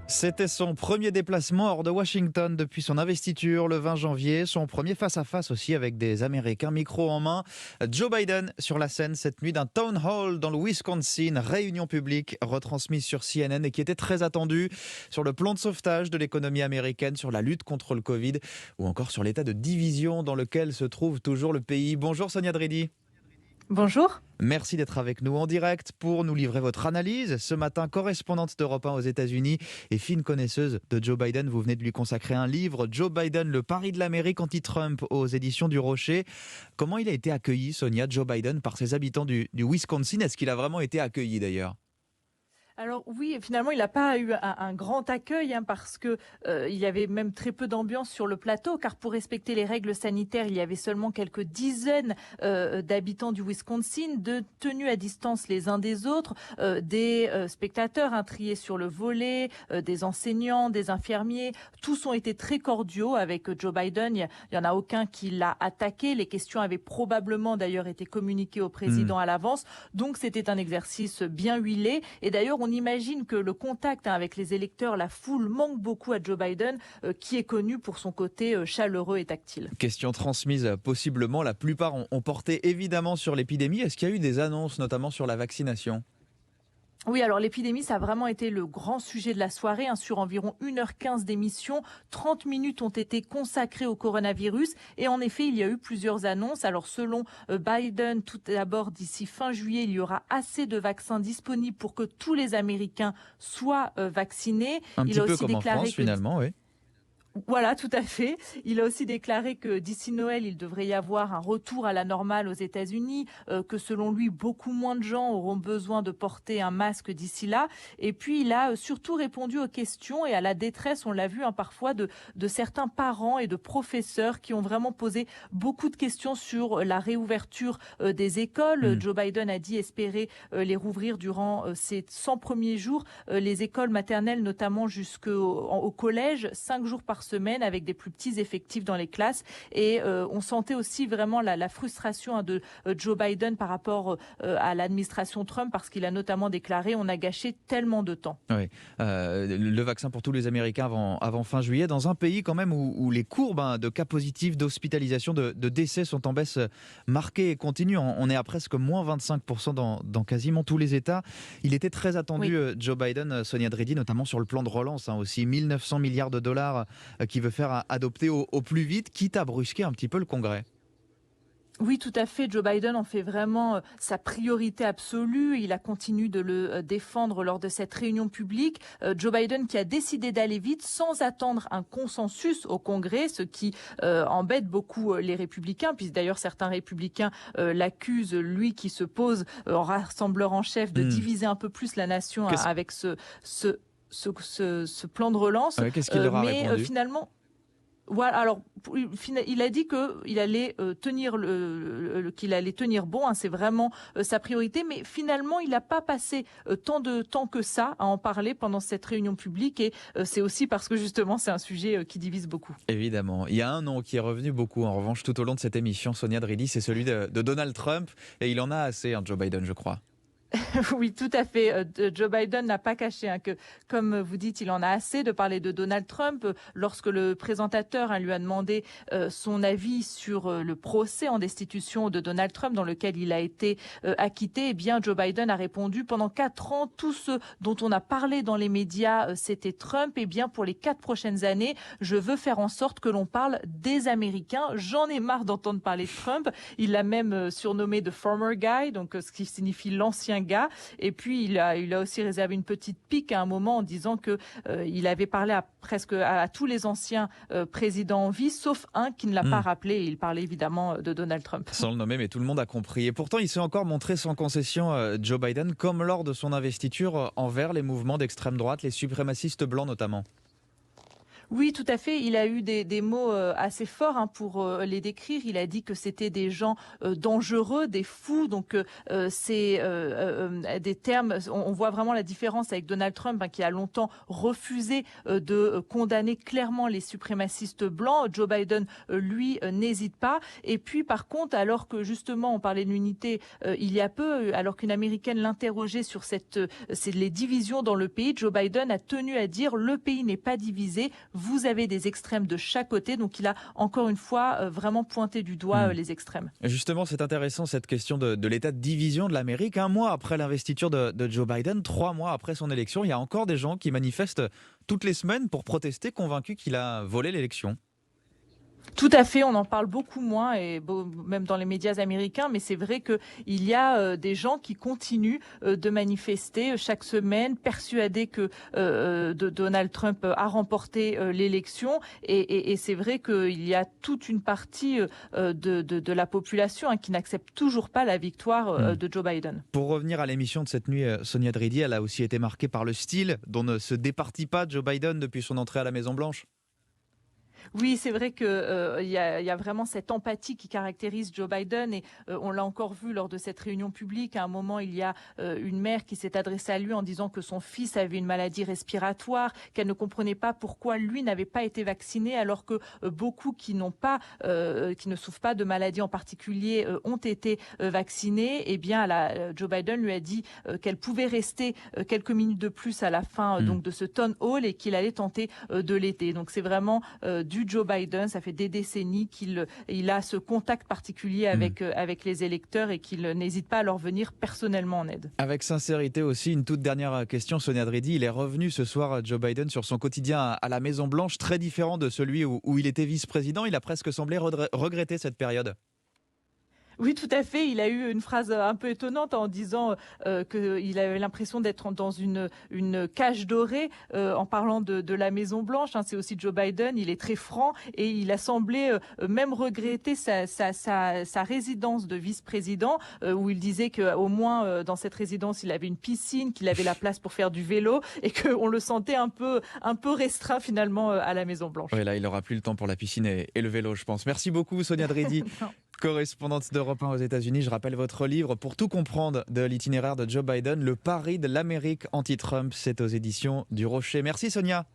C'était son premier déplacement hors de Washington depuis son investiture le 20 janvier. Son premier face-à-face aussi avec des Américains, micro en main. Joe Biden sur la scène cette nuit d'un town hall dans le Wisconsin, réunion publique retransmise sur CNN et qui était très attendue sur le plan de sauvetage de l'économie américaine, sur la lutte contre le Covid ou encore sur l'état de division dans lequel se trouve toujours le pays. Bonjour Sonia Dridi. Bonjour. Merci d'être avec nous en direct pour nous livrer votre analyse. Ce matin, correspondante d'Europe 1 aux États-Unis et fine connaisseuse de Joe Biden, vous venez de lui consacrer un livre, Joe Biden, le pari de l'Amérique anti-Trump aux éditions du Rocher. Comment il a été accueilli, Sonia, Joe Biden, par ses habitants du Wisconsin? Est-ce qu'il a vraiment été accueilli d'ailleurs? Alors oui, finalement, il n'a pas eu un grand accueil parce que il y avait même très peu d'ambiance sur le plateau, car pour respecter les règles sanitaires, il y avait seulement quelques dizaines d'habitants du Wisconsin, tenus à distance les uns des autres, des spectateurs triés sur le volet, des enseignants, des infirmiers. Tous ont été très cordiaux avec Joe Biden. Il y en a aucun qui l'a attaqué. Les questions avaient probablement d'ailleurs été communiquées au président à l'avance. Donc c'était un exercice bien huilé. Et d'ailleurs, on imagine que le contact avec les électeurs, la foule, manque beaucoup à Joe Biden, qui est connu pour son côté chaleureux et tactile. Question transmise possiblement. La plupart ont porté évidemment sur l'épidémie. Est-ce qu'il y a eu des annonces, notamment sur la vaccination? Oui, alors l'épidémie, ça a vraiment été le grand sujet de la soirée. Sur environ 1h15 d'émission, 30 minutes ont été consacrées au coronavirus. Et en effet, il y a eu plusieurs annonces. Alors selon Biden, tout d'abord, d'ici fin juillet, il y aura assez de vaccins disponibles pour que tous les Américains soient vaccinés. Un Il petit a peu aussi comme en déclaré France finalement, oui. Voilà, tout à fait. Il a aussi déclaré que d'ici Noël, il devrait y avoir un retour à la normale aux États-Unis, que selon lui, beaucoup moins de gens auront besoin de porter un masque d'ici là. Et puis, il a surtout répondu aux questions et à la détresse, on l'a vu parfois, de certains parents et de professeurs qui ont vraiment posé beaucoup de questions sur la réouverture des écoles. Joe Biden a dit espérer les rouvrir durant ces 100 premiers jours. Les écoles maternelles, notamment jusqu'au collège, 5 jours par semaine avec des plus petits effectifs dans les classes. Et on sentait aussi vraiment la frustration de Joe Biden par rapport à l'administration Trump, parce qu'il a notamment déclaré: on a gâché tellement de temps. Oui, le vaccin pour tous les Américains avant fin juillet, dans un pays quand même où les courbes de cas positifs, d'hospitalisation, de décès sont en baisse marquée et continue. On est à presque moins 25% dans quasiment tous les États. Il était très attendu, Oui. Joe Biden, Sonia Dridi, notamment sur le plan de relance, aussi 1900 milliards de dollars qu'il veut faire adopter au plus vite, quitte à brusquer un petit peu le Congrès. Oui, tout à fait. Joe Biden en fait vraiment sa priorité absolue. Il a continué de le défendre lors de cette réunion publique. Joe Biden qui a décidé d'aller vite sans attendre un consensus au Congrès, ce qui embête beaucoup les républicains, puisque d'ailleurs certains républicains l'accusent, lui qui se pose en rassembleur en chef, de diviser un peu plus la nation avec ce plan de relance. Qu'est-ce qu'il leur a Mais répondu? finalement... Voilà, alors il a dit qu'il allait qu'il allait tenir bon, c'est vraiment sa priorité, mais finalement il n'a pas passé tant de temps que ça à en parler pendant cette réunion publique, et c'est aussi parce que justement c'est un sujet qui divise beaucoup. Évidemment. Il y a un nom qui est revenu beaucoup en revanche tout au long de cette émission, Sonia Dridi, c'est celui de Donald Trump, et il en a assez, Joe Biden, je crois. Oui, tout à fait. Joe Biden n'a pas caché que, comme vous dites, il en a assez de parler de Donald Trump. Lorsque le présentateur lui a demandé son avis sur le procès en destitution de Donald Trump, dans lequel il a été acquitté, eh bien, Joe Biden a répondu: pendant 4 ans, tout ce dont on a parlé dans les médias, c'était Trump. Eh bien, pour les 4 prochaines années, je veux faire en sorte que l'on parle des Américains. J'en ai marre d'entendre parler de Trump. Il l'a même surnommé The Former Guy, donc ce qui signifie l'ancien gars. Et puis il a aussi réservé une petite pique à un moment en disant que il avait parlé presque à tous les anciens présidents en vie, sauf un qui ne l'a pas rappelé. Et il parlait évidemment de Donald Trump. Sans le nommer, mais tout le monde a compris. Et pourtant, il s'est encore montré sans concession, Joe Biden, comme lors de son investiture, envers les mouvements d'extrême droite, les suprémacistes blancs notamment. Oui, tout à fait. Il a eu des mots assez forts pour les décrire. Il a dit que c'était des gens dangereux, des fous. Donc, c'est des termes. On voit vraiment la différence avec Donald Trump, qui a longtemps refusé de condamner clairement les suprémacistes blancs. Joe Biden, lui, n'hésite pas. Et puis, par contre, alors que justement, on parlait de l'unité il y a peu, alors qu'une Américaine l'interrogeait sur c'est les divisions dans le pays, Joe Biden a tenu à dire le pays n'est pas divisé. Vous avez des extrêmes de chaque côté. Donc, il a encore une fois vraiment pointé du doigt les extrêmes. Justement, c'est intéressant cette question de l'état de division de l'Amérique. Un mois après l'investiture de Joe Biden, 3 mois après son élection, il y a encore des gens qui manifestent toutes les semaines pour protester, convaincus qu'il a volé l'élection. Tout à fait, on en parle beaucoup moins et même dans les médias américains, mais c'est vrai qu'il y a des gens qui continuent de manifester chaque semaine, persuadés que Donald Trump a remporté l'élection. Et c'est vrai qu'il y a toute une partie de la population qui n'accepte toujours pas la victoire de Joe Biden. Pour revenir à l'émission de cette nuit, Sonia Dridi, elle a aussi été marquée par le style dont ne se départit pas Joe Biden depuis son entrée à la Maison-Blanche. Oui, c'est vrai que il y a vraiment cette empathie qui caractérise Joe Biden et on l'a encore vu lors de cette réunion publique. À un moment, il y a une mère qui s'est adressée à lui en disant que son fils avait une maladie respiratoire, qu'elle ne comprenait pas pourquoi lui n'avait pas été vacciné, alors que beaucoup qui ne souffrent pas de maladie en particulier ont été vaccinés. Eh bien, Joe Biden lui a dit qu'elle pouvait rester quelques minutes de plus à la fin donc de ce town hall et qu'il allait tenter de l'aider. Donc c'est vraiment du Joe Biden. Ça fait des décennies qu'il a ce contact particulier avec les électeurs et qu'il n'hésite pas à leur venir personnellement en aide. Avec sincérité aussi, une toute dernière question, Sonia Dridi. Il est revenu ce soir, Joe Biden, sur son quotidien à la Maison-Blanche, très différent de celui où il était vice-président. Il a presque semblé regretter cette période. Oui, tout à fait. Il a eu une phrase un peu étonnante en disant qu'il avait l'impression d'être dans une cage dorée en parlant de la Maison Blanche. C'est aussi Joe Biden. Il est très franc et il a semblé même regretter sa résidence de vice-président où il disait qu'au moins dans cette résidence, il avait une piscine, qu'il avait la place pour faire du vélo et qu'on le sentait un peu restreint finalement à la Maison Blanche. Oui, là, il n'aura plus le temps pour la piscine et le vélo, je pense. Merci beaucoup, Sonia Dridi. Correspondante d'Europe 1 aux États-Unis, je rappelle votre livre Pour tout comprendre de l'itinéraire de Joe Biden, le pari de l'Amérique anti-Trump, c'est aux éditions du Rocher. Merci Sonia.